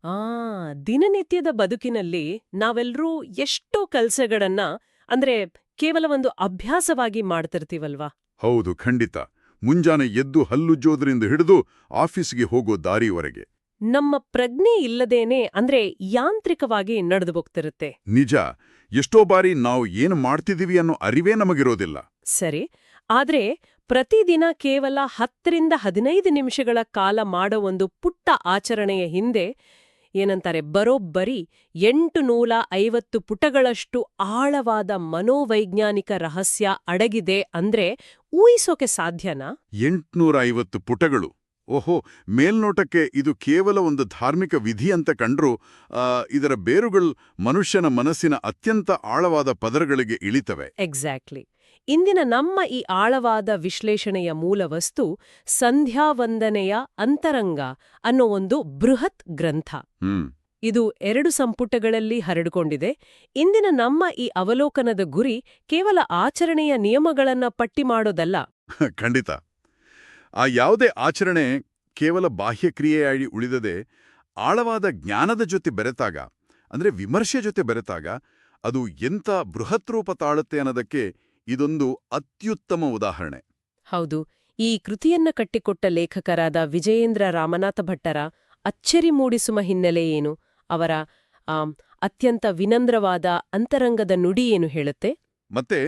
ಆ ದಿನನಿತ್ಯದ ಬದುಕಿನಲ್ಲಿ ನಾವೆಲ್ಲರೂ ಎಷ್ಟೋ ಕೆಲ್ಸಗಳನ್ನ ಅಂದ್ರೆ ಕೇವಲ ಒಂದು ಅಭ್ಯಾಸವಾಗಿ ಮಾಡ್ತಿರ್ತೀವಲ್ವಾ. ಹೌದು, ಖಂಡಿತ. ಮುಂಜಾನೆ ಎದ್ದು ಹಲ್ಲುಜ್ಜೋದ್ರಿಂದ ಹಿಡಿದು ಆಫೀಸ್ಗೆ ಹೋಗೋ ದಾರಿವರೆಗೆ ನಮ್ಮ ಪ್ರಜ್ಞೆ ಇಲ್ಲದೇನೆ ಅಂದ್ರೆ ಯಾಂತ್ರಿಕವಾಗಿ ನಡೆದು ಹೋಗ್ತಿರುತ್ತೆ. ನಿಜ. ಎಷ್ಟೋ ಬಾರಿ ನಾವು ಏನು ಮಾಡ್ತಿದೀವಿ ಅನ್ನೋ ಅರಿವೇ ನಮಗಿರೋದಿಲ್ಲ. ಸರಿ, ಆದ್ರೆ ಪ್ರತಿದಿನ ಕೇವಲ 10ರಿಂದ 15 ನಿಮಿಷಗಳ ಕಾಲ ಮಾಡೋ ಒಂದು ಪುಟ್ಟ ಆಚರಣೆಯ ಹಿಂದೆ ಏನಂತಾರೆ, ಬರೋಬ್ಬರಿ 850 ಪುಟಗಳಷ್ಟು ಆಳವಾದ ಮನೋವೈಜ್ಞಾನಿಕ ರಹಸ್ಯ ಅಡಗಿದೆ ಅಂದ್ರೆ ಊಹಿಸೋಕೆ ಸಾಧ್ಯನಾ? 850 ಪುಟಗಳು. ಓಹೋ, ಮೇಲ್ನೋಟಕ್ಕೆ ಇದು ಕೇವಲ ಒಂದು ಧಾರ್ಮಿಕ ವಿಧಿ ಅಂತ ಕಂಡ್ರೂ ಇದರ ಬೇರುಗಳು ಮನುಷ್ಯನ ಮನಸ್ಸಿನ ಅತ್ಯಂತ ಆಳವಾದ ಪದರಗಳಿಗೆ ಇಳಿತವೆ. ಎಕ್ಸಾಕ್ಟ್ಲಿ. ಇಂದಿನ ನಮ್ಮ ಈ ಆಳವಾದ ವಿಶ್ಲೇಷಣೆಯ ಮೂಲವಸ್ತು ಸಂಧ್ಯಾವಂದನೆಯ ಅಂತರಂಗ ಅನ್ನೋ ಒಂದು ಬೃಹತ್ ಗ್ರಂಥ. ಇದು 2 ಸಂಪುಟಗಳಲ್ಲಿ ಹರಡಿಕೊಂಡಿದೆ. ಇಂದಿನ ನಮ್ಮ ಈ ಅವಲೋಕನದ ಗುರಿ ಕೇವಲ ಆಚರಣೆಯ ನಿಯಮಗಳನ್ನ ಪಟ್ಟಿ ಮಾಡೋದಲ್ಲ. ಖಂಡಿತ. ಆ ಯಾವುದೇ ಆಚರಣೆ ಕೇವಲ ಬಾಹ್ಯಕ್ರಿಯೆಯಾಗಿ ಉಳಿದದೆ ಆಳವಾದ ಜ್ಞಾನದ ಜೊತೆ ಬೆರೆತಾಗ, ಅಂದ್ರೆ ವಿಮರ್ಶೆ ಜೊತೆ ಬೆರೆತಾಗ ಅದು ಎಂಥ ಬೃಹತ್ ರೂಪ ತಾಳುತ್ತೆ ಅನ್ನೋದಕ್ಕೆ ಇದೊಂದು ಅತ್ಯುತ್ತಮ ಉದಾಹರಣೆ. ಹೌದು. ಈ ಕೃತಿಯನ್ನ ಕಟ್ಟಿಕೊಟ್ಟ ಲೇಖಕರಾದ ವಿಜಯೇಂದ್ರ ರಾಮನಾಥ ಭಟ್ಟರ ಅಚ್ಚರಿ ಮೂಡಿಸುವ ಹಿನ್ನೆಲೆ ಏನು? ಅವರ ಅತ್ಯಂತ ವಿನಮ್ರವಾದ ಅಂತರಂಗದ ನುಡಿ ಏನು ಹೇಳುತ್ತೆ? ಮತ್ತೆ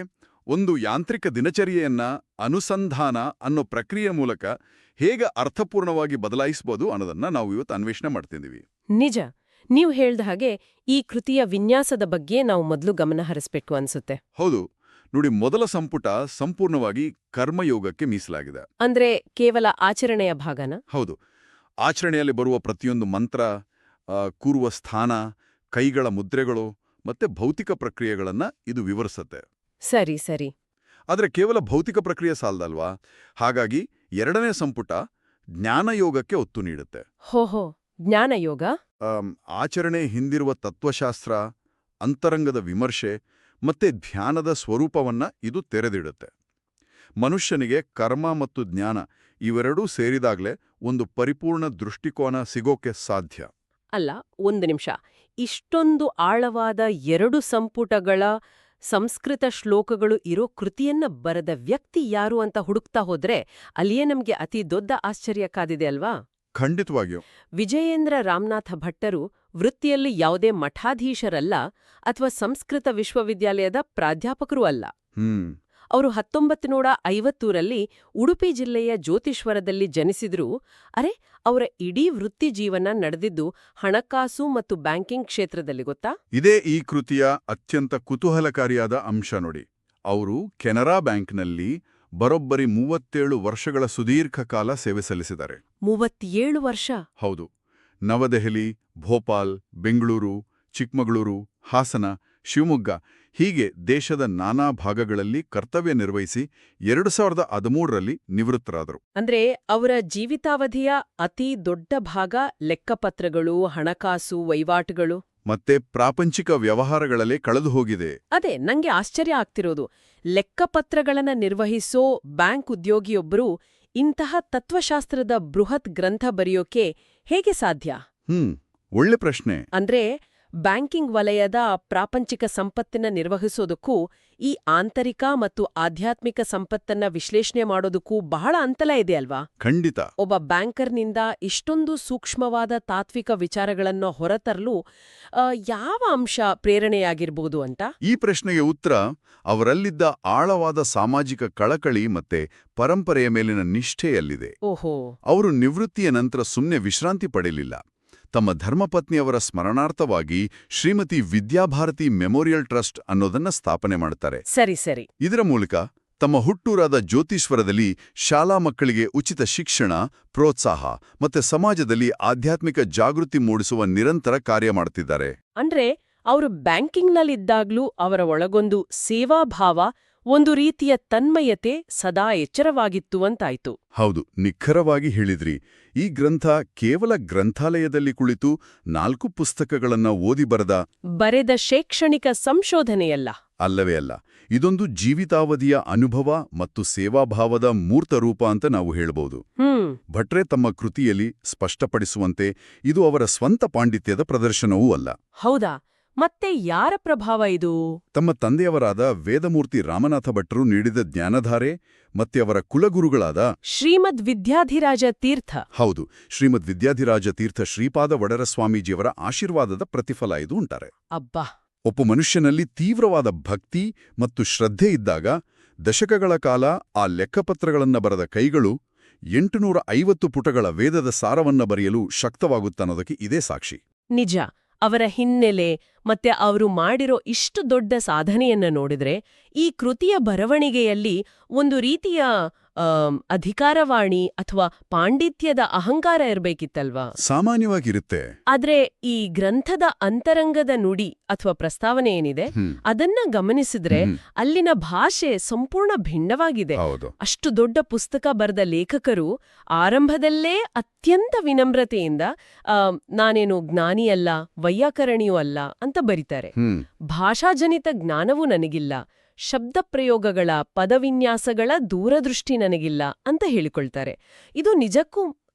ಒಂದು ಯಾಂತ್ರಿಕ ದಿನಚರಿಯನ್ನ ಅನುಸಂಧಾನ ಅನ್ನೋ ಪ್ರಕ್ರಿಯೆ ಮೂಲಕ ಹೇಗೆ ಅರ್ಥಪೂರ್ಣವಾಗಿ ಬದಲಾಯಿಸಬಹುದು ಅನ್ನೋದನ್ನ ನಾವು ಇವತ್ತು ಅನ್ವೇಷಣೆ ಮಾಡ್ತಿದ್ದೀವಿ. ನಿಜ. ನೀವು ಹೇಳ್ದ ಹಾಗೆ ಈ ಕೃತಿಯ ವಿನ್ಯಾಸದ ಬಗ್ಗೆ ನಾವು ಮೊದಲು ಗಮನ ಹರಿಸ್ಬೇಕು ಅನ್ಸುತ್ತೆ. ಹೌದು ನೋಡಿ, ಮೊದಲ ಸಂಪುಟ ಸಂಪೂರ್ಣವಾಗಿ ಕರ್ಮಯೋಗಕ್ಕೆ ಮೀಸಲಾಗಿದೆ. ಅಂದ್ರೆ ಕೇವಲ ಆಚರಣೆಯ ಭಾಗನ? ಹೌದು. ಆಚರಣೆಯಲ್ಲಿ ಬರುವ ಪ್ರತಿಯೊಂದು ಮಂತ್ರ, ಕೂರುವ ಸ್ಥಾನ, ಕೈಗಳ ಮುದ್ರೆಗಳು ಮತ್ತೆ ಭೌತಿಕ ಪ್ರಕ್ರಿಯೆಗಳನ್ನ ಇದು ವಿವರಿಸುತ್ತೆ. ಸರಿ ಸರಿ. ಆದರೆ ಕೇವಲ ಭೌತಿಕ ಪ್ರಕ್ರಿಯೆ ಸಾಲದಲ್ವಾ? ಹಾಗಾಗಿ 2ನೇ ಸಂಪುಟ ಜ್ಞಾನಯೋಗಕ್ಕೆ ಒತ್ತು ನೀಡುತ್ತೆ. ಹೋಹೋ, ಜ್ಞಾನಯೋಗ. ಆಚರಣೆ ಹಿಂದಿರುವ ತತ್ವಶಾಸ್ತ್ರ, ಅಂತರಂಗದ ವಿಮರ್ಶೆ ಮತ್ತೆ ಧ್ಯಾನದ ಸ್ವರೂಪವನ್ನ ಇದು ತೆರೆದಿಡುತ್ತೆ. ಮನುಷ್ಯನಿಗೆ ಕರ್ಮ ಮತ್ತು ಜ್ಞಾನ ಇವೆರಡೂ ಸೇರಿದಾಗಲೇ ಒಂದು ಪರಿಪೂರ್ಣ ದೃಷ್ಟಿಕೋನ ಸಿಗೋಕೆ ಸಾಧ್ಯ. ಅಲ್ಲ, ಒಂದು ನಿಮಿಷ. ಇಷ್ಟೊಂದು ಆಳವಾದ 2 ಸಂಪುಟಗಳ ಸಂಸ್ಕೃತ ಶ್ಲೋಕಗಳು ಇರೋ ಕೃತಿಯನ್ನ ಬರೆದ ವ್ಯಕ್ತಿ ಯಾರು ಅಂತ ಹುಡುಕ್ತಾ ಹೋದ್ರೆ ಅಲ್ಲಿಯೇ ನಮ್ಗೆ ಅತಿ ದೊಡ್ಡ ಆಶ್ಚರ್ಯ ಕಾದಿದೆ ಅಲ್ವಾ? ಖಂಡಿತವಾಗಿಯೂ. ವಿಜಯೇಂದ್ರ ರಾಮನಾಥ ಭಟ್ಟರು ವೃತ್ತಿಯಲ್ಲಿ ಯಾವುದೇ ಮಠಾಧೀಶರಲ್ಲ ಅಥವಾ ಸಂಸ್ಕೃತ ವಿಶ್ವವಿದ್ಯಾಲಯದ ಪ್ರಾಧ್ಯಾಪಕರೂ ಅಲ್ಲ. ಅವರು 1950ರಲ್ಲಿ ಉಡುಪಿ ಜಿಲ್ಲೆಯ ಜ್ಯೋತಿಶ್ವರದಲ್ಲಿ ಜನಿಸಿದ್ರೂ ಅರೆ ಅವರ ಇಡೀ ವೃತ್ತಿ ಜೀವನ ನಡೆದಿದ್ದು ಹಣಕಾಸು ಮತ್ತು ಬ್ಯಾಂಕಿಂಗ್ ಕ್ಷೇತ್ರದಲ್ಲಿ, ಗೊತ್ತಾ? ಇದೇ ಈ ಕೃತಿಯ ಅತ್ಯಂತ ಕುತೂಹಲಕಾರಿಯಾದ ಅಂಶ ನೋಡಿ. ಅವರು ಕೆನರಾ ಬ್ಯಾಂಕ್ನಲ್ಲಿ ಬರೋಬ್ಬರಿ 37 ವರ್ಷಗಳ ಸುದೀರ್ಘ ಕಾಲ ಸೇವೆ ಸಲ್ಲಿಸಿದ್ದಾರೆ. 37 ವರ್ಷ? ಹೌದು. ನವದೆಹಲಿ, ಭೋಪಾಲ್, ಬೆಂಗಳೂರು, ಚಿಕ್ಕಮಗಳೂರು, ಹಾಸನ, ಶಿವಮೊಗ್ಗ ಹೀಗೆ ದೇಶದ ನಾನಾ ಭಾಗಗಳಲ್ಲಿ ಕರ್ತವ್ಯ ನಿರ್ವಹಿಸಿ 2013ರಲ್ಲಿ ನಿವೃತ್ತರಾದರು. ಅಂದ್ರೆ ಅವರ ಜೀವಿತಾವಧಿಯ ಅತಿ ದೊಡ್ಡ ಭಾಗ ಲೆಕ್ಕಪತ್ರಗಳು, ಹಣಕಾಸು ವಹಿವಾಟುಗಳು ಮತ್ತೆ ಪ್ರಾಪಂಚಿಕ ವ್ಯವಹಾರಗಳಲ್ಲೇ ಕಳೆದು ಹೋಗಿದೆ. ಅದೇ ನಂಗೆ ಆಶ್ಚರ್ಯ ಆಗ್ತಿರೋದು. ಲೆಕ್ಕಪತ್ರಗಳನ್ನ ನಿರ್ವಹಿಸೋ ಬ್ಯಾಂಕ್ ಉದ್ಯೋಗಿಯೊಬ್ಬರು ಇಂತಹ ತತ್ವಶಾಸ್ತ್ರದ ಬೃಹತ್ ಗ್ರಂಥ ಬರೆಯೋಕೆ ಹೇಗೆ ಸಾಧ್ಯ? ಒಳ್ಳೆ ಪ್ರಶ್ನೆ. ಅಂದ್ರೆ ಬ್ಯಾಂಕಿಂಗ್ ವಲಯದ ಪ್ರಾಪಂಚಿಕ ಸಂಪತ್ತನ್ನ ನಿರ್ವಹಿಸೋದಕ್ಕೂ ಈ ಆಂತರಿಕ ಮತ್ತು ಆಧ್ಯಾತ್ಮಿಕ ಸಂಪತ್ತನ್ನ ವಿಶ್ಲೇಷಣೆ ಮಾಡೋದಕ್ಕೂ ಬಹಳ ಅಂತರ ಇದೆ ಅಲ್ವಾ? ಖಂಡಿತ. ಒಬ್ಬ ಬ್ಯಾಂಕರ್ನಿಂದ ಇಷ್ಟೊಂದು ಸೂಕ್ಷ್ಮವಾದ ತಾತ್ವಿಕ ವಿಚಾರಗಳನ್ನು ಹೊರತರಲು ಯಾವ ಅಂಶ ಪ್ರೇರಣೆಯಾಗಿರ್ಬೋದು ಅಂತ? ಈ ಪ್ರಶ್ನೆಗೆ ಉತ್ತರ ಅವರಲ್ಲಿದ್ದ ಆಳವಾದ ಸಾಮಾಜಿಕ ಕಳಕಳಿ ಮತ್ತೆ ಪರಂಪರೆಯ ಮೇಲಿನ ನಿಷ್ಠೆಯಲ್ಲಿದೆ. ಓಹೋ. ಅವರು ನಿವೃತ್ತಿಯ ನಂತರ ಸುಮ್ಮನೆ ವಿಶ್ರಾಂತಿ ಪಡೆಯಲಿಲ್ಲ. ತಮ್ಮ ಧರ್ಮಪತ್ನಿಯವರ ಸ್ಮರಣಾರ್ಥವಾಗಿ ಶ್ರೀಮತಿ ವಿದ್ಯಾಭಾರತಿ ಮೆಮೋರಿಯಲ್ ಟ್ರಸ್ಟ್ ಅನ್ನೋದನ್ನ ಸ್ಥಾಪನೆ ಮಾಡ್ತಾರೆ. ಸರಿ ಸರಿ. ಇದರ ಮೂಲಕ ತಮ್ಮ ಹುಟ್ಟೂರಾದ ಜ್ಯೋತಿಶ್ವರದಲ್ಲಿ ಶಾಲಾ ಮಕ್ಕಳಿಗೆ ಉಚಿತ ಶಿಕ್ಷಣ, ಪ್ರೋತ್ಸಾಹ ಮತ್ತೆ ಸಮಾಜದಲ್ಲಿ ಆಧ್ಯಾತ್ಮಿಕ ಜಾಗೃತಿ ಮೂಡಿಸುವ ನಿರಂತರ ಕಾರ್ಯ ಮಾಡುತ್ತಿದ್ದಾರೆ. ಅಂದ್ರೆ ಅವರು ಬ್ಯಾಂಕಿಂಗ್ನಲ್ಲಿದ್ದಾಗ್ಲೂ ಅವರ ಒಳಗೊಂದು ಸೇವಾಭಾವ, ಒಂದು ರೀತಿಯ ತನ್ಮಯತೆ ಸದಾ ಎಚ್ಚರವಾಗಿತ್ತು ಅಂತಾಯ್ತು. ಹೌದು, ನಿಖರವಾಗಿ ಹೇಳಿದ್ರಿ. ಈ ಗ್ರಂಥ ಕೇವಲ ಗ್ರಂಥಾಲಯದಲ್ಲಿ ಕುಳಿತು 4 ಪುಸ್ತಕಗಳನ್ನ ಓದಿ ಬರೆದ ಶೈಕ್ಷಣಿಕ ಸಂಶೋಧನೆಯಲ್ಲ. ಅಲ್ಲವೇ ಅಲ್ಲ. ಇದೊಂದು ಜೀವಿತಾವಧಿಯ ಅನುಭವ ಮತ್ತು ಸೇವಾಭಾವದ ಮೂರ್ತರೂಪ ಅಂತ ನಾವು ಹೇಳಬಹುದು. ಭಟ್ರೆ ತಮ್ಮ ಕೃತಿಯಲ್ಲಿ ಸ್ಪಷ್ಟಪಡಿಸುವಂತೆ ಇದು ಅವರ ಸ್ವಂತ ಪಾಂಡಿತ್ಯದ ಪ್ರದರ್ಶನವೂ ಅಲ್ಲ. ಹೌದಾ? ಮತ್ತೆ ಯಾರ ಪ್ರಭಾವ ಇದು? ತಮ್ಮ ತಂದೆಯವರಾದ ವೇದಮೂರ್ತಿ ರಾಮನಾಥ ಭಟ್ರು ನೀಡಿದ ಜ್ಞಾನಧಾರೆ ಮತ್ತೆ ಅವರ ಕುಲಗುರುಗಳಾದ ಶ್ರೀಮದ್ ವಿದ್ಯಾಧಿರಾಜ ತೀರ್ಥ. ಹೌದು, ಶ್ರೀಮದ್ ವಿದ್ಯಾಧಿರಾಜ ತೀರ್ಥ ಶ್ರೀಪಾದ ವಡರ ಸ್ವಾಮೀಜಿಯವರ ಆಶೀರ್ವಾದದ ಪ್ರತಿಫಲ ಇದು ಅಂತಾರೆ. ಅಬ್ಬಾ! ಒಬ್ಬ ಮನುಷ್ಯನಲ್ಲಿ ತೀವ್ರವಾದ ಭಕ್ತಿ ಮತ್ತು ಶ್ರದ್ಧೆ ಇದ್ದಾಗ ದಶಕಗಳ ಕಾಲ ಆ ಲೆಕ್ಕಪತ್ರಗಳನ್ನ ಬರೆದ ಕೈಗಳು 850 ಪುಟಗಳ ವೇದದ ಸಾರವನ್ನ ಬರೆಯಲು ಶಕ್ತವಾಗುತ್ತನ್ನೋದಕ್ಕೆ ಇದೇ ಸಾಕ್ಷಿ. ನಿಜ. ಅವರ ಹಿನ್ನೆಲೆ ಮತ್ತೆ ಅವರು ಮಾಡಿರೋ ಇಷ್ಟು ದೊಡ್ಡ ಸಾಧನೆಯನ್ನ ನೋಡಿದ್ರೆ ಈ ಕೃತಿಯ ಬರವಣಿಗೆಯಲ್ಲಿ ಒಂದು ರೀತಿಯ ಅಧಿಕಾರವಾಣಿ ಅಥವಾ ಪಾಂಡಿತ್ಯದ ಅಹಂಕಾರ ಇರಬೇಕಿತ್ತಲ್ವಾ? ಸಾಮಾನ್ಯವಾಗಿರುತ್ತೆ. ಆದ್ರೆ ಈ ಗ್ರಂಥದ ಅಂತರಂಗದ ನುಡಿ ಅಥವಾ ಪ್ರಸ್ತಾವನೆ ಏನಿದೆ ಅದನ್ನ ಗಮನಿಸಿದ್ರೆ ಅಲ್ಲಿನ ಭಾಷೆ ಸಂಪೂರ್ಣ ಭಿನ್ನವಾಗಿದೆ. ಅಷ್ಟು ದೊಡ್ಡ ಪುಸ್ತಕ ಬರೆದ ಲೇಖಕರು ಆರಂಭದಲ್ಲೇ ಅತ್ಯಂತ ವಿನಮ್ರತೆಯಿಂದ ನಾನೇನು ಜ್ಞಾನಿಯಲ್ಲ, ವೈಯಾಕರಣಿಯೂ ಅಲ್ಲ ಅಂತ ಬರೀತಾರೆ. ಭಾಷಾಜನಿತ ಜ್ಞಾನವೂ ನನಗಿಲ್ಲ, ಶಬ್ದ ಪ್ರಯೋಗಗಳ ಪದವಿನ್ಯಾಸಗಳ ದೂರದೃಷ್ಟಿ ನನಗಿಲ್ಲ ಅಂತ ಹೇಳಿಕೊಳ್ತಾರೆ. ಇದು ನಿಜಕ್ಕೂ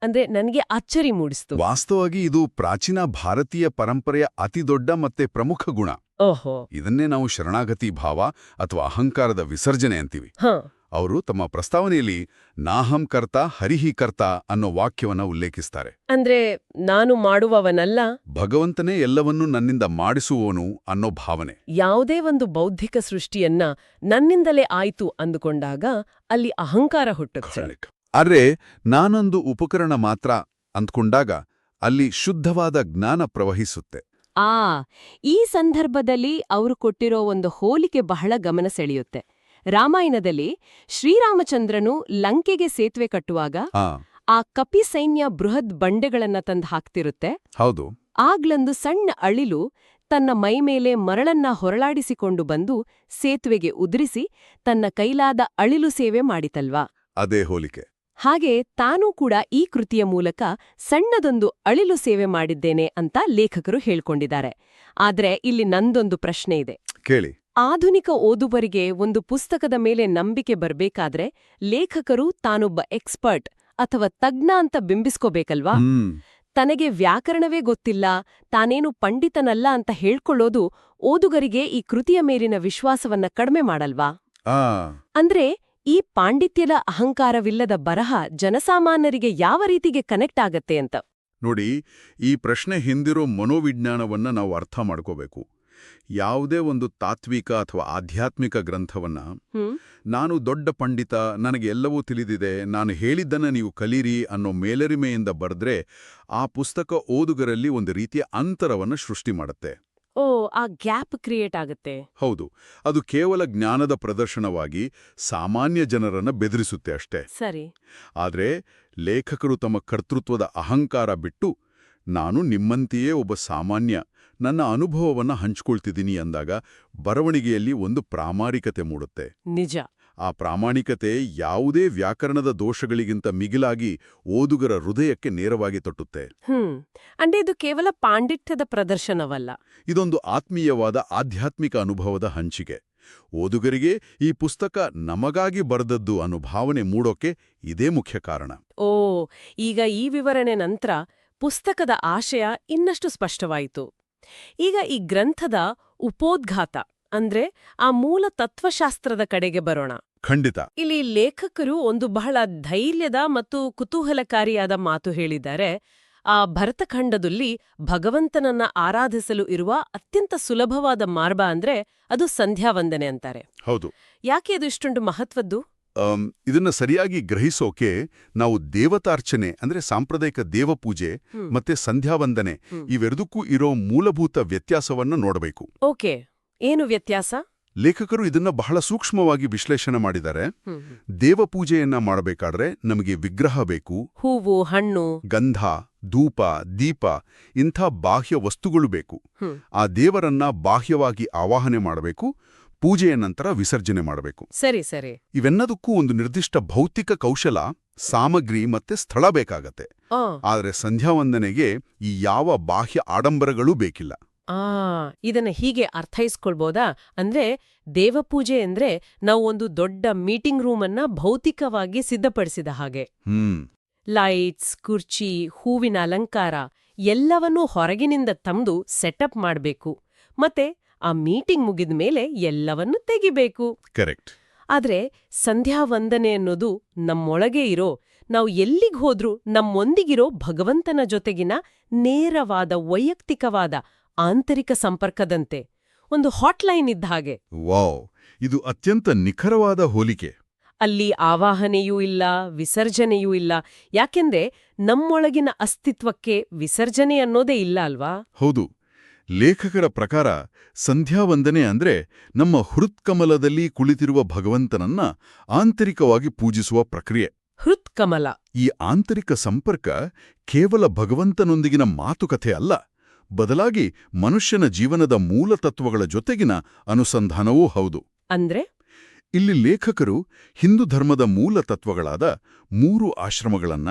ನನಗೆ ಅಚ್ಚರಿ ಮೂಡಿಸ್ತು. ವಾಸ್ತವವಾಗಿ ಇದು ಪ್ರಾಚೀನ ಭಾರತೀಯ ಪರಂಪರೆಯ ಅತಿದೊಡ್ಡ ಮತ್ತೆ ಪ್ರಮುಖ ಗುಣ. ಓಹೋ! ಇದನ್ನೇ ನಾವು ಶರಣಾಗತಿ ಭಾವ ಅಥವಾ ಅಹಂಕಾರದ ವಿಸರ್ಜನೆ ಅಂತೀವಿ. ಅವರು ತಮ್ಮ ಪ್ರಸ್ತಾವನೆಯಲ್ಲಿ ನಾಹಂ ಕರ್ತ ಹರಿಹಿ ಕರ್ತ ಅನ್ನೋ ವಾಕ್ಯವನ್ನ ಉಲ್ಲೇಖಿಸ್ತಾರೆ. ನಾನು ಮಾಡುವವನಲ್ಲ, ಭಗವಂತನೇ ಎಲ್ಲವನ್ನೂ ನನ್ನಿಂದ ಮಾಡಿಸುವವನು ಅನ್ನೋ ಭಾವನೆ. ಯಾವುದೇ ಒಂದು ಬೌದ್ಧಿಕ ಸೃಷ್ಟಿಯನ್ನ ನನ್ನಿಂದಲೇ ಆಯ್ತು ಅಂದುಕೊಂಡಾಗ ಅಲ್ಲಿ ಅಹಂಕಾರ ಹುಟ್ಟುತ್ತೆ. ಆದ್ರೆ ನಾನೊಂದು ಉಪಕರಣ ಮಾತ್ರ ಅಂದ್ಕೊಂಡಾಗ ಅಲ್ಲಿ ಶುದ್ಧವಾದ ಜ್ಞಾನ ಪ್ರವಹಿಸುತ್ತೆ. ಈ ಸಂದರ್ಭದಲ್ಲಿ ಅವರು ಕೊಟ್ಟಿರೋ ಒಂದು ಹೋಲಿಕೆ ಬಹಳ ಗಮನ ಸೆಳೆಯುತ್ತೆ. ರಾಮಾಯಣದಲ್ಲಿ ಶ್ರೀರಾಮಚಂದ್ರನು ಲಂಕೆಗೆ ಸೇತುವೆ ಕಟ್ಟುವಾಗ ಆ ಕಪಿ ಸೈನ್ಯ ಬೃಹತ್ ಬಂಡೆಗಳನ್ನ ತಂದು ಹಾಕ್ತಿರುತ್ತೆ. ಹೌದು. ಆಗ್ಲೊಂದು ಸಣ್ಣ ಅಳಿಲು ತನ್ನ ಮೈಮೇಲೆ ಮರಳನ್ನ ಹೊರಳಾಡಿಸಿಕೊಂಡು ಬಂದು ಸೇತುವೆಗೆ ಉದುರಿಸಿ ತನ್ನ ಕೈಲಾದ ಅಳಿಲು ಸೇವೆ ಮಾಡಿತಲ್ವಾ? ಅದೇ ಹೋಲಿಕೆ. ಹಾಗೆ ತಾನೂ ಕೂಡ ಈ ಕೃತಿಯ ಮೂಲಕ ಸಣ್ಣದೊಂದು ಅಳಿಲು ಸೇವೆ ಮಾಡಿದ್ದೇನೆ ಅಂತ ಲೇಖಕರು ಹೇಳ್ಕೊಂಡಿದ್ದಾರೆ. ಆದ್ರೆ ಇಲ್ಲಿ ನಂದೊಂದು ಪ್ರಶ್ನೆ ಇದೆ, ಕೇಳಿ. ಆಧುನಿಕ ಓದುವರಿಗೆ ಒಂದು ಪುಸ್ತಕದ ಮೇಲೆ ನಂಬಿಕೆ ಬರ್ಬೇಕಾದ್ರೆ ಲೇಖಕರು ತಾನೊಬ್ಬ ಎಕ್ಸ್ಪರ್ಟ್ ಅಥವಾ ತಜ್ಞ ಅಂತ ಬಿಂಬಿಸ್ಕೋಬೇಕಲ್ವಾ? ತನಗೆ ವ್ಯಾಕರಣವೇ ಗೊತ್ತಿಲ್ಲ, ತಾನೇನು ಪಂಡಿತನಲ್ಲ ಅಂತ ಹೇಳ್ಕೊಳ್ಳೋದು ಓದುಗರಿಗೆ ಈ ಕೃತಿಯ ಮೇಲಿನ ವಿಶ್ವಾಸವನ್ನ ಕಡಿಮೆ ಮಾಡಲ್ವಾ? ಈ ಪಾಂಡಿತ್ಯದ ಅಹಂಕಾರವಿಲ್ಲದ ಬರಹ ಜನಸಾಮಾನ್ಯರಿಗೆ ಯಾವ ರೀತಿಗೆ ಕನೆಕ್ಟ್ ಆಗತ್ತೆ ಅಂತ ನೋಡಿ. ಈ ಪ್ರಶ್ನೆ ಹಿಂದಿರೋ ಮನೋವಿಜ್ಞಾನವನ್ನ ನಾವು ಅರ್ಥ ಮಾಡ್ಕೋಬೇಕು. ಯಾವುದೇ ಒಂದು ತಾತ್ವಿಕ ಅಥವಾ ಆಧ್ಯಾತ್ಮಿಕ ಗ್ರಂಥವನ್ನ ನಾನು ದೊಡ್ಡ ಪಂಡಿತ, ನನಗೆ ಎಲ್ಲವೂ ತಿಳಿದಿದೆ, ನಾನು ಹೇಳಿದ್ದನ್ನ ನೀವು ಕಲೀರಿ ಅನ್ನೋ ಮೇಲರಿಮೆಯಿಂದ ಬರೆದ್ರೆ ಆ ಪುಸ್ತಕ ಓದುಗರಲ್ಲಿ ಒಂದು ರೀತಿಯ ಅಂತರವನ್ನ ಸೃಷ್ಟಿ ಮಾಡುತ್ತೆ. ಆ ಗ್ಯಾಪ್ ಕ್ರಿಯೇಟ್ ಆಗುತ್ತೆ. ಹೌದು, ಅದು ಕೇವಲ ಜ್ಞಾನದ ಪ್ರದರ್ಶನವಾಗಿ ಸಾಮಾನ್ಯ ಜನರನ್ನ ಬೆದರಿಸುತ್ತೆ ಅಷ್ಟೇ. ಸರಿ. ಆದ್ರೆ ಲೇಖಕರು ತಮ್ಮ ಕರ್ತೃತ್ವದ ಅಹಂಕಾರ ಬಿಟ್ಟು ನಾನು ನಿಮ್ಮಂತೆಯೇ ಒಬ್ಬ ಸಾಮಾನ್ಯ, ನನ್ನ ಅನುಭವವನ್ನ ಹಂಚ್ಕೊಳ್ತಿದ್ದೀನಿ ಅಂದಾಗ ಬರವಣಿಗೆಯಲ್ಲಿ ಒಂದು ಪ್ರಾಮಾಣಿಕತೆ ಮೂಡುತ್ತೆ. ನಿಜ. ಆ ಪ್ರಾಮಾಣಿಕತೆ ಯಾವುದೇ ವ್ಯಾಕರಣದ ದೋಷಗಳಿಗಿಂತ ಮಿಗಿಲಾಗಿ ಓದುಗರ ಹೃದಯಕ್ಕೆ ನೇರವಾಗಿ ತಟ್ಟುತ್ತೆ. ಇದು ಕೇವಲ ಪಾಂಡಿತ್ಯದ ಪ್ರದರ್ಶನವಲ್ಲ, ಇದೊಂದು ಆತ್ಮೀಯವಾದ ಆಧ್ಯಾತ್ಮಿಕ ಅನುಭವದ ಹಂಚಿಕೆ. ಓದುಗರಿಗೆ ಈ ಪುಸ್ತಕ ನಮಗಾಗಿ ಬರೆದದ್ದು ಅನ್ನೋ ಭಾವನೆ ಮೂಡೋಕೆ ಇದೇ ಮುಖ್ಯ ಕಾರಣ. ಈಗ ಈ ವಿವರಣೆ ನಂತರ ಪುಸ್ತಕದ ಆಶಯ ಇನ್ನಷ್ಟು ಸ್ಪಷ್ಟವಾಯಿತು. ಈಗ ಈ ಗ್ರಂಥದ ಉಪೋದ್ಘಾತ ಆ ಮೂಲ ತತ್ವಶಾಸ್ತ್ರದ ಕಡೆಗೆ ಬರೋಣ. ಖಂಡಿತ. ಇಲ್ಲಿ ಲೇಖಕರು ಒಂದು ಬಹಳ ಧೈರ್ಯದ ಮತ್ತು ಕುತೂಹಲಕಾರಿಯಾದ ಮಾತು ಹೇಳಿದ್ದಾರೆ. ಆ ಭರತಖಂಡದಲ್ಲಿ ಭಗವಂತನನ್ನ ಆರಾಧಿಸಲು ಇರುವ ಅತ್ಯಂತ ಸುಲಭವಾದ ಮಾರ್ಗ ಅದು ಸಂಧ್ಯಾವಂದನೆ ಅಂತಾರೆ. ಹೌದು. ಯಾಕೆ ಇದು ಇಷ್ಟೊಂದು ಮಹತ್ವದ್ದು? ಇದನ್ನ ಸರಿಯಾಗಿ ಗ್ರಹಿಸೋಕೆ ನಾವು ದೇವತಾರ್ಚನೆ ಸಾಂಪ್ರದಾಯಿಕ ದೇವಪೂಜೆ ಮತ್ತೆ ಸಂಧ್ಯಾವಂದನೆ ಇವೆರಡಕ್ಕೂ ಇರೋ ಮೂಲಭೂತ ವ್ಯತ್ಯಾಸವನ್ನ ನೋಡಬೇಕು. ಓಕೆ, ಏನು ವ್ಯತ್ಯಾಸ? ಲೇಖಕರು ಇದನ್ನ ಬಹಳ ಸೂಕ್ಷ್ಮವಾಗಿ ವಿಶ್ಲೇಷಣೆ ಮಾಡಿದ್ದಾರೆ. ದೇವಪೂಜೆಯನ್ನ ಮಾಡಬೇಕಾದ್ರೆ ನಮಗೆ ವಿಗ್ರಹ ಬೇಕು, ಹೂವು, ಹಣ್ಣು, ಗಂಧ, ಧೂಪ, ದೀಪ ಇಂಥ ಬಾಹ್ಯ ವಸ್ತುಗಳು ಬೇಕು. ಆ ದೇವರನ್ನ ಬಾಹ್ಯವಾಗಿ ಆವಾಹನೆ ಮಾಡಬೇಕು, ಪೂಜೆಯ ನಂತರ ವಿಸರ್ಜನೆ ಮಾಡಬೇಕು. ಸರಿ ಸರಿ. ಇವೆನ್ನದಕ್ಕೂ ಒಂದು ನಿರ್ದಿಷ್ಟ ಭೌತಿಕ ಕೌಶಲ, ಸಾಮಗ್ರಿ ಮತ್ತೆ ಸ್ಥಳ ಬೇಕಾಗತ್ತೆ. ಆದರೆ ಸಂಧ್ಯಾವಂದನೆಗೆ ಈ ಯಾವ ಬಾಹ್ಯ ಆಡಂಬರಗಳೂ ಬೇಕಿಲ್ಲ. ಆ ಇದನ್ನ ಹೀಗೆ ಅರ್ಥೈಸ್ಕೊಳ್ಬೋದಾ? ಅಂದ್ರೆ ದೇವಪೂಜೆ ಅಂದ್ರೆ ನಾವು ಒಂದು ದೊಡ್ಡ ಮೀಟಿಂಗ್ ರೂಮನ್ನ ಭೌತಿಕವಾಗಿ ಸಿದ್ಧಪಡಿಸಿದ ಹಾಗೆ. ಲೈಟ್ಸ್, ಕುರ್ಚಿ, ಹೂವಿನ ಅಲಂಕಾರ ಎಲ್ಲವನ್ನೂ ಹೊರಗಿನಿಂದ ತಂದು ಸೆಟಪ್ ಮಾಡ್ಬೇಕು. ಮತ್ತೆ ಆ ಮೀಟಿಂಗ್ ಮುಗಿದ ಮೇಲೆ ಎಲ್ಲವನ್ನೂ ತೆಗಿಬೇಕು. ಕರೆಕ್ಟ್. ಆದ್ರೆ ಸಂಧ್ಯಾ ವಂದನೆ ಅನ್ನೋದು ನಮ್ಮೊಳಗೆ ಇರೋ, ನಾವು ಎಲ್ಲಿಗ್ ಹೋದ್ರೂ ನಮ್ಮೊಂದಿಗಿರೋ ಭಗವಂತನ ಜೊತೆಗಿನ ನೇರವಾದ ವೈಯಕ್ತಿಕವಾದ ಆಂತರಿಕ ಸಂಪರ್ಕದಂತೆ ಒಂದು ಹಾಟ್ಲೈನ್ ಇದ್ದ ಹಾಗೆ. ವಾವ್, ಇದು ಅತ್ಯಂತ ನಿಖರವಾದ ಹೋಲಿಕೆ. ಅಲ್ಲಿ ಆವಾಹನೆಯೂ ಇಲ್ಲ, ವಿಸರ್ಜನೆಯೂ ಇಲ್ಲ. ಯಾಕೆಂದ್ರೆ ನಮ್ಮೊಳಗಿನ ಅಸ್ತಿತ್ವಕ್ಕೆ ವಿಸರ್ಜನೆ ಅನ್ನೋದೇ ಇಲ್ಲ ಅಲ್ವಾ? ಹೌದು. ಲೇಖಕರ ಪ್ರಕಾರ ಸಂಧ್ಯಾವಂದನೆ ಅಂದ್ರೆ ನಮ್ಮ ಹೃತ್ಕಮಲದಲ್ಲಿ ಕುಳಿತಿರುವ ಭಗವಂತನನ್ನ ಆಂತರಿಕವಾಗಿ ಪೂಜಿಸುವ ಪ್ರಕ್ರಿಯೆ. ಹೃತ್ಕಮಲ. ಈ ಆಂತರಿಕ ಸಂಪರ್ಕ ಕೇವಲ ಭಗವಂತನೊಂದಿಗಿನ ಮಾತುಕತೆ ಅಲ್ಲ, ಬದಲಾಗಿ ಮನುಷ್ಯನ ಜೀವನದ ಮೂಲತತ್ವಗಳ ಜೊತೆಗಿನ ಅನುಸಂಧಾನವೂ ಹೌದು. ಅಂದ್ರೆ ಇಲ್ಲಿ ಲೇಖಕರು ಹಿಂದೂ ಧರ್ಮದ ಮೂಲ ತತ್ವಗಳಾದ 3 ಆಶ್ರಮಗಳನ್ನ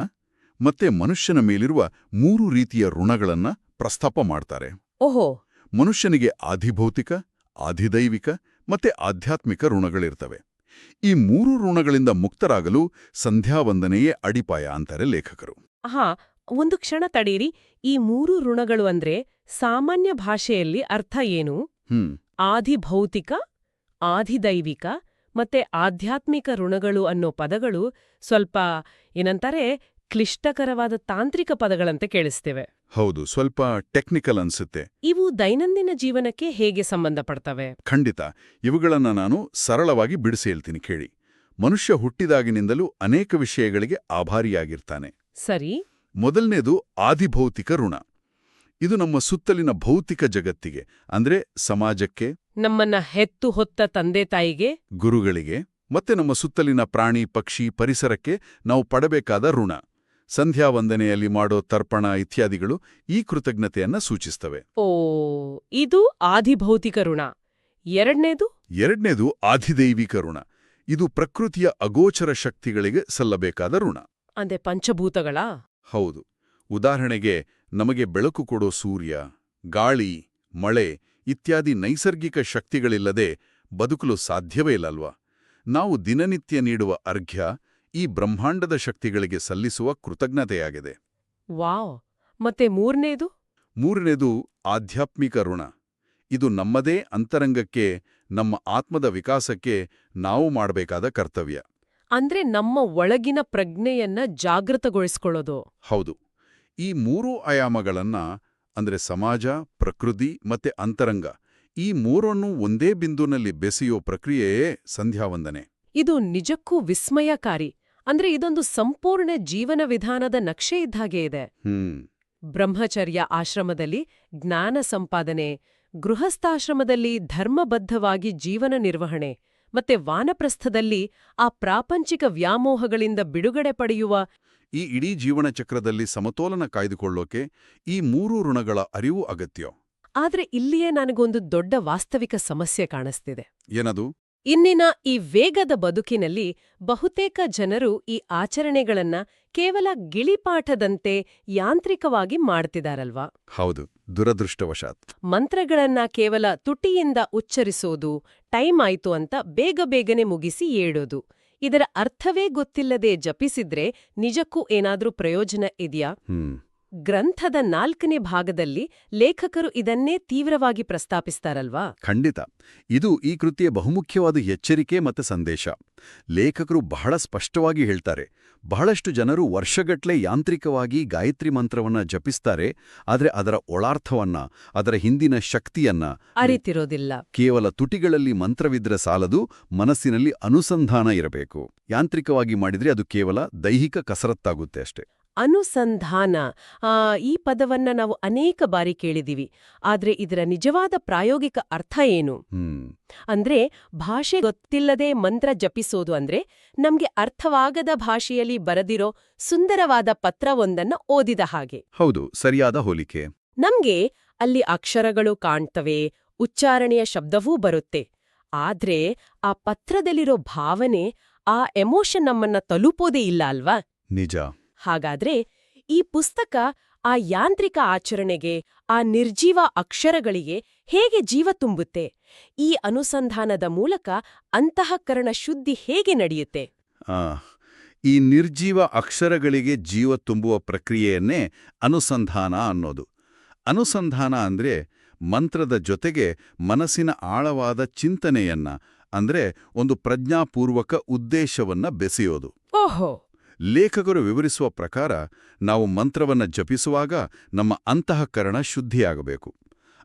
ಮತ್ತೆ ಮನುಷ್ಯನ ಮೇಲಿರುವ 3 ರೀತಿಯ ಋಣಗಳನ್ನ ಪ್ರಸ್ತಾಪ ಮಾಡ್ತಾರೆ. ಓಹೋ. ಮನುಷ್ಯನಿಗೆ ಆಧಿಭೌತಿಕ, ಆಧಿದೈವಿಕ ಮತ್ತೆ ಆಧ್ಯಾತ್ಮಿಕ ಋಣಗಳಿರ್ತವೆ. ಈ 3 ಋಣಗಳಿಂದ ಮುಕ್ತರಾಗಲು ಸಂಧ್ಯಾವಂದನೆಯೇ ಅಡಿಪಾಯ ಅಂತಾರೆ ಲೇಖಕರು. ಹಾ, ಒಂದು ಕ್ಷಣ ತಡೀರಿ. ಈ 3 ಋಣಗಳು ಅಂದ್ರೆ ಸಾಮಾನ್ಯ ಭಾಷೆಯಲ್ಲಿ ಅರ್ಥ ಏನು? ಆಧಿಭೌತಿಕ, ಆಧಿದೈವಿಕ ಮತ್ತೆ ಆಧ್ಯಾತ್ಮಿಕ ಋಣಗಳು ಅನ್ನೋ ಪದಗಳು ಸ್ವಲ್ಪ ಏನಂತಾರೆ ಕ್ಲಿಷ್ಟಕರವಾದ ತಾಂತ್ರಿಕ ಪದಗಳಂತೆ ಕೇಳಿಸ್ತೇವೆ. ಹೌದು, ಸ್ವಲ್ಪ ಟೆಕ್ನಿಕಲ್ ಅನ್ಸುತ್ತೆ. ಇವು ದೈನಂದಿನ ಜೀವನಕ್ಕೆ ಹೇಗೆ ಸಂಬಂಧಪಡ್ತವೆ? ಖಂಡಿತ. ಇವುಗಳನ್ನ ನಾನು ಸರಳವಾಗಿ ಬಿಡಿಸಿ ಹೇಳ್ತೀನಿ ಕೇಳಿ. ಮನುಷ್ಯ ಹುಟ್ಟಿದಾಗಿನಿಂದಲೂ ಅನೇಕ ವಿಷಯಗಳಿಗೆ ಆಭಾರಿಯಾಗಿರ್ತಾನೆ. ಸರಿ. ಮೊದಲನೇದು ಆಧಿಭೌತಿಕ ಋಣ. ಇದು ನಮ್ಮ ಸುತ್ತಲಿನ ಭೌತಿಕ ಜಗತ್ತಿಗೆ, ಅಂದ್ರೆ ಸಮಾಜಕ್ಕೆ, ನಮ್ಮನ್ನ ಹೆತ್ತು ಹೊತ್ತ ತಂದೆ ತಾಯಿಗೆ, ಗುರುಗಳಿಗೆ ಮತ್ತೆ ನಮ್ಮ ಸುತ್ತಲಿನ ಪ್ರಾಣಿ ಪಕ್ಷಿ ಪರಿಸರಕ್ಕೆ ನಾವು ಪಡಬೇಕಾದ ಋಣ. ಸಂಧ್ಯಾವಂದನೆಯಲ್ಲಿ ಮಾಡೋ ತರ್ಪಣ ಇತ್ಯಾದಿಗಳು ಈ ಕೃತಜ್ಞತೆಯನ್ನ ಸೂಚಿಸ್ತವೆ. ಓ, ಇದು ಆಧಿಭೌತಿಕ ಋಣ. ಎರಡನೇದು ಆಧಿದೈವಿಕ ಋಣ. ಇದು ಪ್ರಕೃತಿಯ ಅಗೋಚರ ಶಕ್ತಿಗಳಿಗೆ ಸಲ್ಲಬೇಕಾದ ಋಣ. ಅಂದ್ರೆ ಪಂಚಭೂತಗಳ? ಹೌದು. ಉದಾಹರಣೆಗೆ, ನಮಗೆ ಬೆಳಕು ಕೊಡೋ ಸೂರ್ಯ, ಗಾಳಿ, ಮಳೆ ಇತ್ಯಾದಿ ನೈಸರ್ಗಿಕ ಶಕ್ತಿಗಳಿಲ್ಲದೆ ಬದುಕಲು ಸಾಧ್ಯವೇ ಇಲ್ಲಲ್ವಾ? ನಾವು ದಿನನಿತ್ಯ ನೀಡುವ ಅರ್ಘ್ಯ ಈ ಬ್ರಹ್ಮಾಂಡದ ಶಕ್ತಿಗಳಿಗೆ ಸಲ್ಲಿಸುವ ಕೃತಜ್ಞತೆಯಾಗಿದೆ. ವಾವ್. ಮತ್ತೆ ಮೂರನೇದು ಆಧ್ಯಾತ್ಮಿಕ ಋಣ. ಇದು ನಮ್ಮದೇ ಅಂತರಂಗಕ್ಕೆ, ನಮ್ಮ ಆತ್ಮದ ವಿಕಾಸಕ್ಕೆ ನಾವು ಮಾಡಬೇಕಾದ ಕರ್ತವ್ಯ. ಅಂದ್ರೆ ನಮ್ಮ ಒಳಗಿನ ಪ್ರಜ್ಞೆಯನ್ನ ಜಾಗೃತಗೊಳಿಸ್ಕೊಳ್ಳೋದು. ಹೌದು. ಈ 3 ಆಯಾಮಗಳನ್ನ ಅಂದ್ರೆ ಸಮಾಜ, ಪ್ರಕೃತಿ ಮತ್ತೆ ಅಂತರಂಗ, ಈ 3 ಒಂದೇ ಬಿಂದುನಲ್ಲಿ ಬೆಸೆಯೋ ಪ್ರಕ್ರಿಯೆಯೇ ಸಂಧ್ಯಾವಂದನೆ. ಇದು ನಿಜಕ್ಕೂ ವಿಸ್ಮಯಕಾರಿ. ಅಂದ್ರೆ ಇದೊಂದು ಸಂಪೂರ್ಣ ಜೀವನ ವಿಧಾನದ ನಕ್ಷೆ ಇದ್ದಾಗೆ ಇದೆ. ಬ್ರಹ್ಮಚರ್ಯ ಆಶ್ರಮದಲ್ಲಿ ಜ್ಞಾನ ಸಂಪಾದನೆ, ಗೃಹಸ್ಥಾಶ್ರಮದಲ್ಲಿ ಧರ್ಮಬದ್ಧವಾಗಿ ಜೀವನ ನಿರ್ವಹಣೆ, ಮತ್ತೆ ವಾನಪ್ರಸ್ಥದಲ್ಲಿ ಆ ಪ್ರಾಪಂಚಿಕ ವ್ಯಾಮೋಹಗಳಿಂದ ಬಿಡುಗಡೆ ಪಡೆಯುವ ಈ ಇಡೀ ಜೀವನ ಚಕ್ರದಲ್ಲಿ ಸಮತೋಲನ ಕಾಯ್ದುಕೊಳ್ಳೋಕೆ ಈ 3 ಋಣಗಳ ಅರಿವು ಅಗತ್ಯ. ಆದ್ರೆ ಇಲ್ಲಿಯೇ ನನಗೊಂದು ದೊಡ್ಡ ವಾಸ್ತವಿಕ ಸಮಸ್ಯೆ ಕಾಣಿಸ್ತಿದೆ. ಏನದು? ಇಂದಿನ ಈ ವೇಗದ ಬದುಕಿನಲ್ಲಿ ಬಹುತೇಕ ಜನರು ಈ ಆಚರಣೆಗಳನ್ನ ಕೇವಲ ಗಿಳಿಪಾಠದಂತೆ ಯಾಂತ್ರಿಕವಾಗಿ ಮಾಡ್ತಿದಾರಲ್ವಾ? ಹೌದು, ದುರದೃಷ್ಟವಶಾತ್. ಮಂತ್ರಗಳನ್ನ ಕೇವಲ ತುಟಿಯಿಂದ ಉಚ್ಚರಿಸೋದು, ಟೈಮ್ ಆಯ್ತು ಅಂತ ಬೇಗನೆ ಮುಗಿಸಿ ಏಳೋದು. ಇದರ ಅರ್ಥವೇ ಗೊತ್ತಿಲ್ಲದೆ ಜಪಿಸಿದ್ರೆ ನಿಜಕ್ಕೂ ಏನಾದ್ರೂ ಪ್ರಯೋಜನ ಇದೆಯಾ? ಗ್ರಂಥದ 4ನೇ ಭಾಗದಲ್ಲಿ ಲೇಖಕರು ಇದನ್ನೇ ತೀವ್ರವಾಗಿ ಪ್ರಸ್ತಾಪಿಸ್ತಾರಲ್ವಾ? ಖಂಡಿತ. ಇದು ಈ ಕೃತಿಯ ಬಹುಮುಖ್ಯವಾದ ಎಚ್ಚರಿಕೆ ಮತ್ತು ಸಂದೇಶ. ಲೇಖಕರು ಬಹಳ ಸ್ಪಷ್ಟವಾಗಿ ಹೇಳ್ತಾರೆ, ಬಹಳಷ್ಟು ಜನರು ವರ್ಷಗಟ್ಲೆ ಯಾಂತ್ರಿಕವಾಗಿ ಗಾಯತ್ರಿ ಮಂತ್ರವನ್ನ ಜಪಿಸ್ತಾರೆ, ಆದರೆ ಅದರ ಒಳಾರ್ಥವನ್ನ, ಅದರ ಹಿಂದಿನ ಶಕ್ತಿಯನ್ನ ಅರಿತಿರೋದಿಲ್ಲ. ಕೇವಲ ತುಟಿಗಳಲ್ಲಿ ಮಂತ್ರವಿದ್ರೆ ಸಾಲದು, ಮನಸ್ಸಿನಲ್ಲಿ ಅನುಸಂಧಾನ ಇರಬೇಕು. ಯಾಂತ್ರಿಕವಾಗಿ ಮಾಡಿದ್ರೆ ಅದು ಕೇವಲ ದೈಹಿಕ ಕಸರತ್ತಾಗುತ್ತೆ ಅಷ್ಟೇ. ಅನುಸಂಧಾನ, ಈ ಪದವನ್ನ ನಾವು ಅನೇಕ ಬಾರಿ ಕೇಳಿದೀವಿ. ಆದ್ರೆ ಇದರ ನಿಜವಾದ ಪ್ರಾಯೋಗಿಕ ಅರ್ಥ ಏನು? ಅಂದ್ರೆ ಭಾಷೆ ಗೊತ್ತಿಲ್ಲದೆ ಮಂತ್ರ ಜಪಿಸೋದು ಅಂದ್ರೆ ನಮ್ಗೆ ಅರ್ಥವಾಗದ ಭಾಷೆಯಲ್ಲಿ ಬರೆದಿರೋ ಸುಂದರವಾದ ಪತ್ರವೊಂದನ್ನ ಓದಿದ ಹಾಗೆ. ಹೌದು, ಸರಿಯಾದ ಹೋಲಿಕೆ. ನಮ್ಗೆ ಅಲ್ಲಿ ಅಕ್ಷರಗಳು ಕಾಣ್ತವೆ, ಉಚ್ಚಾರಣೆಯ ಶಬ್ದವೂ ಬರುತ್ತೆ. ಆದ್ರೆ ಆ ಪತ್ರದಲ್ಲಿರೋ ಭಾವನೆ, ಆ ಎಮೋಷನ್ ನಮ್ಮನ್ನ ತಲುಪೋದೇ ಇಲ್ಲ ಅಲ್ವಾ? ನಿಜ. ಹಾಗಾದ್ರೆ ಈ ಪುಸ್ತಕ ಆ ಯಾಂತ್ರಿಕ ಆಚರಣೆಗೆ, ಆ ನಿರ್ಜೀವ ಅಕ್ಷರಗಳಿಗೆ ಹೇಗೆ ಜೀವ ತುಂಬುತ್ತೆ? ಈ ಅನುಸಂಧಾನದ ಮೂಲಕ ಅಂತಃಕರಣ ಶುದ್ಧಿ ಹೇಗೆ ನಡೆಯುತ್ತೆ? ಆ, ಈ ನಿರ್ಜೀವ ಅಕ್ಷರಗಳಿಗೆ ಜೀವ ತುಂಬುವ ಪ್ರಕ್ರಿಯೆಯನ್ನೇ ಅನುಸಂಧಾನ ಅನ್ನೋದು. ಅನುಸಂಧಾನ ಅಂದ್ರೆ ಮಂತ್ರದ ಜೊತೆಗೆ ಮನಸ್ಸಿನ ಆಳವಾದ ಚಿಂತನೆಯನ್ನ, ಅಂದ್ರೆ ಒಂದು ಪ್ರಜ್ಞಾಪೂರ್ವಕ ಉದ್ದೇಶವನ್ನ ಬೆಸೆಯೋದು. ಓಹೋ. ಲೇಖಕರು ವಿವರಿಸುವ ಪ್ರಕಾರ ನಾವು ಮಂತ್ರವನ್ನ ಜಪಿಸುವಾಗ ನಮ್ಮ ಅಂತಃಕರಣ ಶುದ್ಧಿಯಾಗಬೇಕು.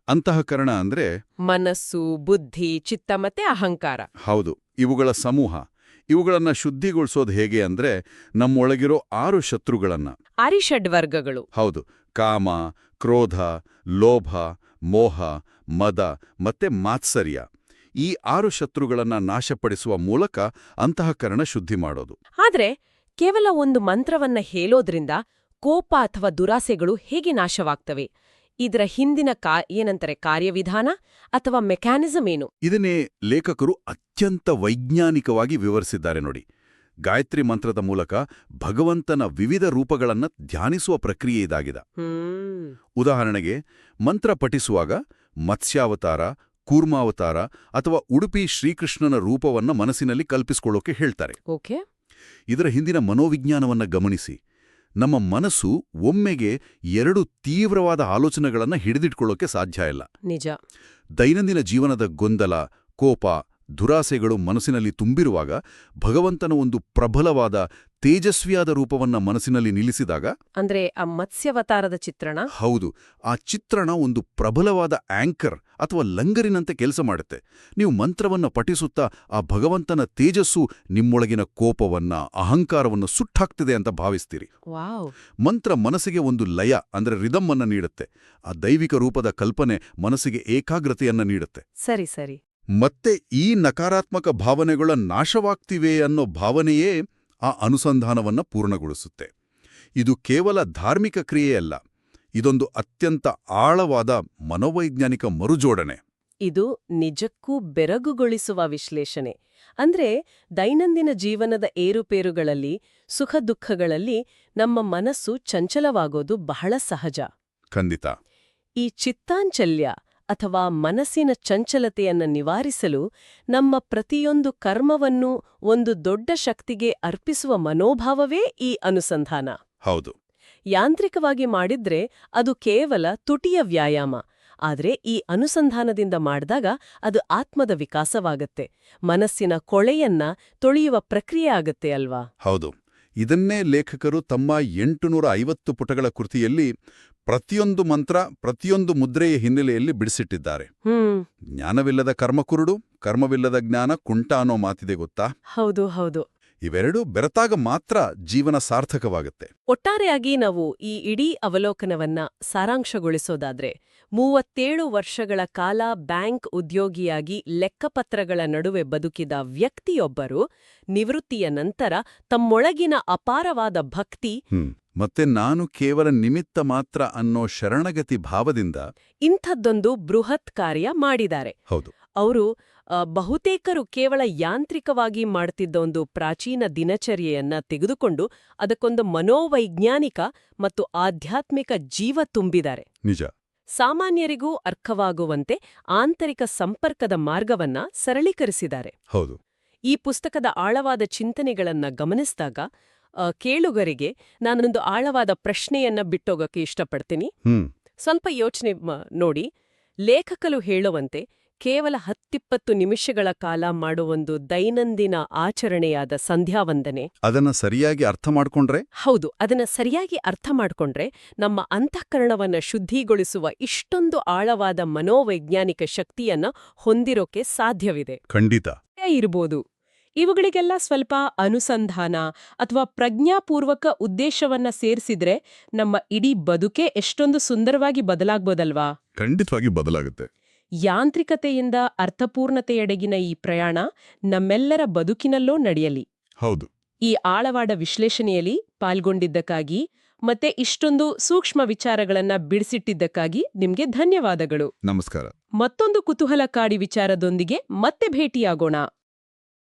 ಅಂತಃಕರಣ ಅಂದ್ರೆ ಮನಸ್ಸು, ಬುದ್ಧಿ, ಚಿತ್ತ ಮತ್ತೆ ಅಹಂಕಾರ. ಹೌದು, ಇವುಗಳ ಸಮೂಹ. ಇವುಗಳನ್ನ ಶುದ್ಧಿಗೊಳಿಸೋದು ಹೇಗೆ ಅಂದ್ರೆ ನಮ್ಮೊಳಗಿರೋ 6 ಶತ್ರುಗಳನ್ನ. ಆರಿಷಡ್ವರ್ಗಗಳು. ಹೌದು, ಕಾಮ, ಕ್ರೋಧ, ಲೋಭ, ಮೋಹ, ಮದ ಮತ್ತೆ ಮಾತ್ಸರ್ಯ. ಈ 6 ಶತ್ರುಗಳನ್ನ ನಾಶಪಡಿಸುವ ಮೂಲಕ ಅಂತಃಕರಣ ಶುದ್ಧಿ ಮಾಡೋದು. ಆದ್ರೆ ಕೇವಲ ಒಂದು ಮಂತ್ರವನ್ನ ಹೇಳೋದ್ರಿಂದ ಕೋಪ ಅಥವಾ ದುರಾಸೆಗಳು ಹೇಗೆ ನಾಶವಾಗ್ತವೆ? ಇದರ ಹಿಂದಿನ ಏನಂತಾರೆ ಕಾರ್ಯವಿಧಾನ ಅಥವಾ ಮೆಕ್ಯಾನಿಸಮ್ ಏನು? ಇದನ್ನೇ ಲೇಖಕರು ಅತ್ಯಂತ ವೈಜ್ಞಾನಿಕವಾಗಿ ವಿವರಿಸಿದ್ದಾರೆ ನೋಡಿ. ಗಾಯತ್ರಿ ಮಂತ್ರದ ಮೂಲಕ ಭಗವಂತನ ವಿವಿಧ ರೂಪಗಳನ್ನ ಧ್ಯಾನಿಸುವ ಪ್ರಕ್ರಿಯೆ ಇದಾಗಿದೆ. ಉದಾಹರಣೆಗೆ, ಮಂತ್ರ ಪಠಿಸುವಾಗ ಮತ್ಸ್ಯಾವತಾರ, ಕೂರ್ಮಾವತಾರ ಅಥವಾ ಉಡುಪಿ ಶ್ರೀಕೃಷ್ಣನ ರೂಪವನ್ನ ಮನಸ್ಸಿನಲ್ಲಿ ಕಲ್ಪಿಸಿಕೊಳ್ಳೋಕೆ ಹೇಳ್ತಾರೆ. ಓಕೆ. ಇದರ ಹಿಂದಿನ ಮನೋವಿಜ್ಞಾನವನ್ನ ಗಮನಿಸಿ. ನಮ್ಮ ಮನಸ್ಸು ಒಮ್ಮೆಗೆ 2 ತೀವ್ರವಾದ ಆಲೋಚನೆಗಳನ್ನ ಹಿಡಿದಿಟ್ಕೊಳ್ಳೋಕೆ ಸಾಧ್ಯ ಇಲ್ಲ. ನಿಜ. ದೈನಂದಿನ ಜೀವನದ ಗೊಂದಲ, ಕೋಪ, ದುರಾಸೆಗಳು ಮನಸ್ಸಿನಲ್ಲಿ ತುಂಬಿರುವಾಗ ಭಗವಂತನ ಒಂದು ಪ್ರಬಲವಾದ ತೇಜಸ್ವಿಯಾದ ರೂಪವನ್ನ ಮನಸ್ಸಿನಲ್ಲಿ ನಿಲ್ಲಿಸಿದಾಗ, ಅಂದ್ರೆ ಆ ಮತ್ಸ್ಯವತಾರದ ಚಿತ್ರಣ. ಹೌದು, ಆ ಚಿತ್ರಣ ಒಂದು ಪ್ರಬಲವಾದ ಆಂಕರ್ ಅಥವಾ ಲಂಗರಿನಂತೆ ಕೆಲಸ ಮಾಡುತ್ತೆ. ನೀವು ಮಂತ್ರವನ್ನ ಪಠಿಸುತ್ತಾ ಆ ಭಗವಂತನ ತೇಜಸ್ಸು ನಿಮ್ಮೊಳಗಿನ ಕೋಪವನ್ನ, ಅಹಂಕಾರವನ್ನು ಸುಟ್ಟಾಕ್ತಿದೆ ಅಂತ ಭಾವಿಸ್ತೀರಿ. ವಾವ್. ಮಂತ್ರ ಮನಸ್ಸಿಗೆ ಒಂದು ಲಯ ಅಂದ್ರೆ ರಿದಮ್ ಅನ್ನ ನೀಡುತ್ತೆ. ಆ ದೈವಿಕ ರೂಪದ ಕಲ್ಪನೆ ಮನಸ್ಸಿಗೆ ಏಕಾಗ್ರತೆಯನ್ನ ನೀಡುತ್ತೆ. ಸರಿ ಸರಿ. ಮತ್ತೆ ಈ ನಕಾರಾತ್ಮಕ ಭಾವನೆಗಳ ನಾಶವಾಗ್ತಿವೆ ಅನ್ನೋ ಭಾವನೆಯೇ ಆ ಅನುಸಂಧಾನವನ್ನ ಪೂರ್ಣಗೊಳಿಸುತ್ತೆ. ಇದು ಕೇವಲ ಧಾರ್ಮಿಕ ಕ್ರಿಯೆಯಲ್ಲ, ಇದೊಂದು ಅತ್ಯಂತ ಆಳವಾದ ಮನೋವೈಜ್ಞಾನಿಕ ಮರುಜೋಡಣೆ. ಇದು ನಿಜಕ್ಕೂ ಬೆರಗುಗೊಳಿಸುವ ವಿಶ್ಲೇಷಣೆ. ಅಂದ್ರೆ ದೈನಂದಿನ ಜೀವನದ ಏರುಪೇರುಗಳಲ್ಲಿ, ಸುಖ ದುಃಖಗಳಲ್ಲಿ ನಮ್ಮ ಮನಸ್ಸು ಚಂಚಲವಾಗೋದು ಬಹಳ ಸಹಜ. ಖಂಡಿತ. ಈ ಚಿತ್ತಾಂಚಲ್ಯ ಅಥವಾ ಮನಸ್ಸಿನ ಚಂಚಲತೆಯನ್ನು ನಿವಾರಿಸಲು ನಮ್ಮ ಪ್ರತಿಯೊಂದು ಕರ್ಮವನ್ನು ಒಂದು ದೊಡ್ಡ ಶಕ್ತಿಗೆ ಅರ್ಪಿಸುವ ಮನೋಭಾವವೇ ಈ ಅನುಸಂಧಾನ. ಹೌದು. ಯಾಂತ್ರಿಕವಾಗಿ ಮಾಡಿದ್ರೆ ಅದು ಕೇವಲ ತುಟಿಯ ವ್ಯಾಯಾಮ. ಆದ್ರೆ ಈ ಅನುಸಂಧಾನದಿಂದ ಮಾಡಿದಾಗ ಅದು ಆತ್ಮದ ವಿಕಾಸವಾಗತ್ತೆ, ಮನಸ್ಸಿನ ಕೊಳೆಯನ್ನ ತೊಳೆಯುವ ಪ್ರಕ್ರಿಯೆ ಆಗತ್ತೆ ಅಲ್ವಾ? ಹೌದು. ಇದನ್ನೇ ಲೇಖಕರು ತಮ್ಮ 850 ಪುಟಗಳ ಕೃತಿಯಲ್ಲಿ ಪ್ರತಿಯೊಂದು ಮಂತ್ರ, ಪ್ರತಿಯೊಂದು ಮುದ್ರೆಯ ಹಿನ್ನೆಲೆಯಲ್ಲಿ ಬಿಡಿಸಿಟ್ಟಿದ್ದಾರೆ. ಜ್ಞಾನವಿಲ್ಲದ ಕರ್ಮಕುರುಡು, ಕರ್ಮವಿಲ್ಲದ ಜ್ಞಾನ ಕುಂಟ ಅನ್ನೋ ಮಾತಿದೆ ಗೊತ್ತಾ? ಹೌದು ಹೌದು. ಇವೆರಡೂ ಬೆರೆತಾಗ ಮಾತ್ರ ಜೀವನ ಸಾರ್ಥಕವಾಗುತ್ತೆ. ಒಟ್ಟಾರೆಯಾಗಿ ನಾವು ಈ ಇಡೀ ಅವಲೋಕನವನ್ನ ಸಾರಾಂಶಗೊಳಿಸೋದಾದ್ರೆ, 37 ವರ್ಷಗಳ ಕಾಲ ಬ್ಯಾಂಕ್ ಉದ್ಯೋಗಿಯಾಗಿ ಲೆಕ್ಕಪತ್ರಗಳ ನಡುವೆ ಬದುಕಿದ ವ್ಯಕ್ತಿಯೊಬ್ಬರು ನಿವೃತ್ತಿಯ ನಂತರ ತಮ್ಮೊಳಗಿನ ಅಪಾರವಾದ ಭಕ್ತಿ ಮತ್ತೆ ನಾನು ಕೇವಲ ನಿಮಿತ್ತ ಮಾತ್ರ ಅನ್ನೋ ಶರಣಗತಿ ಭಾವದಿಂದ ಇಂಥದ್ದೊಂದು ಬೃಹತ್ ಕಾರ್ಯ ಮಾಡಿದ್ದಾರೆ. ಹೌದು. ಅವರು ಬಹುತೇಕರು ಕೇವಲ ಯಾಂತ್ರಿಕವಾಗಿ ಮಾಡ್ತಿದ್ದ ಒಂದು ಪ್ರಾಚೀನ ದಿನಚರ್ಯೆಯನ್ನ ತೆಗೆದುಕೊಂಡು ಅದಕ್ಕೊಂದು ಮನೋವೈಜ್ಞಾನಿಕ ಮತ್ತು ಆಧ್ಯಾತ್ಮಿಕ ಜೀವ ತುಂಬಿದ್ದಾರೆ. ನಿಜ. ಸಾಮಾನ್ಯರಿಗೂ ಅರ್ಥವಾಗುವಂತೆ ಆಂತರಿಕ ಸಂಪರ್ಕದ ಮಾರ್ಗವನ್ನ ಸರಳೀಕರಿಸಿದ್ದಾರೆ. ಹೌದು. ಈ ಪುಸ್ತಕದ ಆಳವಾದ ಚಿಂತನೆಗಳನ್ನ ಗಮನಿಸಿದಾಗ ಕೇಳುಗರಿಗೆ ನಾನೊಂದು ಆಳವಾದ ಪ್ರಶ್ನೆಯನ್ನ ಬಿಟ್ಟೋಗಕ್ಕೆ ಇಷ್ಟಪಡ್ತೀನಿ. ಸ್ವಲ್ಪ ಯೋಚನೆ ನೋಡಿ. ಲೇಖಕರು ಹೇಳುವಂತೆ ಕೇವಲ 10-20 ನಿಮಿಷಗಳ ಕಾಲ ಮಾಡುವೊಂದು ದೈನಂದಿನ ಆಚರಣೆಯಾದ ಸಂಧ್ಯಾವಂದನೆ, ಅದನ್ನ ಸರಿಯಾಗಿ ಅರ್ಥ ಮಾಡ್ಕೊಂಡ್ರೆ, ಹೌದು, ಅದನ್ನ ಸರಿಯಾಗಿ ಅರ್ಥ ಮಾಡ್ಕೊಂಡ್ರೆ ನಮ್ಮ ಅಂತಃಕರಣವನ್ನ ಶುದ್ಧಿಗೊಳಿಸುವ ಇಷ್ಟೊಂದು ಆಳವಾದ ಮನೋವೈಜ್ಞಾನಿಕ ಶಕ್ತಿಯನ್ನ ಹೊಂದಿರೋಕೆ ಸಾಧ್ಯವಿದೆ. ಖಂಡಿತ ಇರ್ಬೋದು. ಇವುಗಳಿಗೆಲ್ಲ ಸ್ವಲ್ಪ ಅನುಸಂಧಾನ ಅಥವಾ ಪ್ರಜ್ಞಾಪೂರ್ವಕ ಉದ್ದೇಶವನ್ನ ಸೇರಿಸಿದ್ರೆ ನಮ್ಮ ಇಡೀ ಬದುಕೇ ಎಷ್ಟೊಂದು ಸುಂದರವಾಗಿ ಬದಲಾಗ್ಬೋದಲ್ವಾ? ಖಂಡಿತವಾಗಿ ಬದಲಾಗುತ್ತೆ. ಯಾಂತ್ರಿಕತೆಯಿಂದ ಅರ್ಥಪೂರ್ಣತೆಯೆಡೆಗಿನ ಈ ಪ್ರಯಾಣ ನಮ್ಮೆಲ್ಲರ ಬದುಕಿನಲ್ಲೂ ನಡೆಯಲಿ. ಹೌದು. ಈ ಆಳವಾದ ವಿಶ್ಲೇಷಣೆಯಲ್ಲಿ ಪಾಲ್ಗೊಂಡಿದ್ದಕ್ಕಾಗಿ ಮತ್ತೆ ಇಷ್ಟೊಂದು ಸೂಕ್ಷ್ಮ ವಿಚಾರಗಳನ್ನ ಬಿಡಿಸಿಟ್ಟಿದ್ದಕ್ಕಾಗಿ ನಿಮ್ಗೆ ಧನ್ಯವಾದಗಳು. ನಮಸ್ಕಾರ. ಮತ್ತೊಂದು ಕುತೂಹಲಕಾರಿ ವಿಚಾರದೊಂದಿಗೆ ಮತ್ತೆ ಭೇಟಿಯಾಗೋಣ.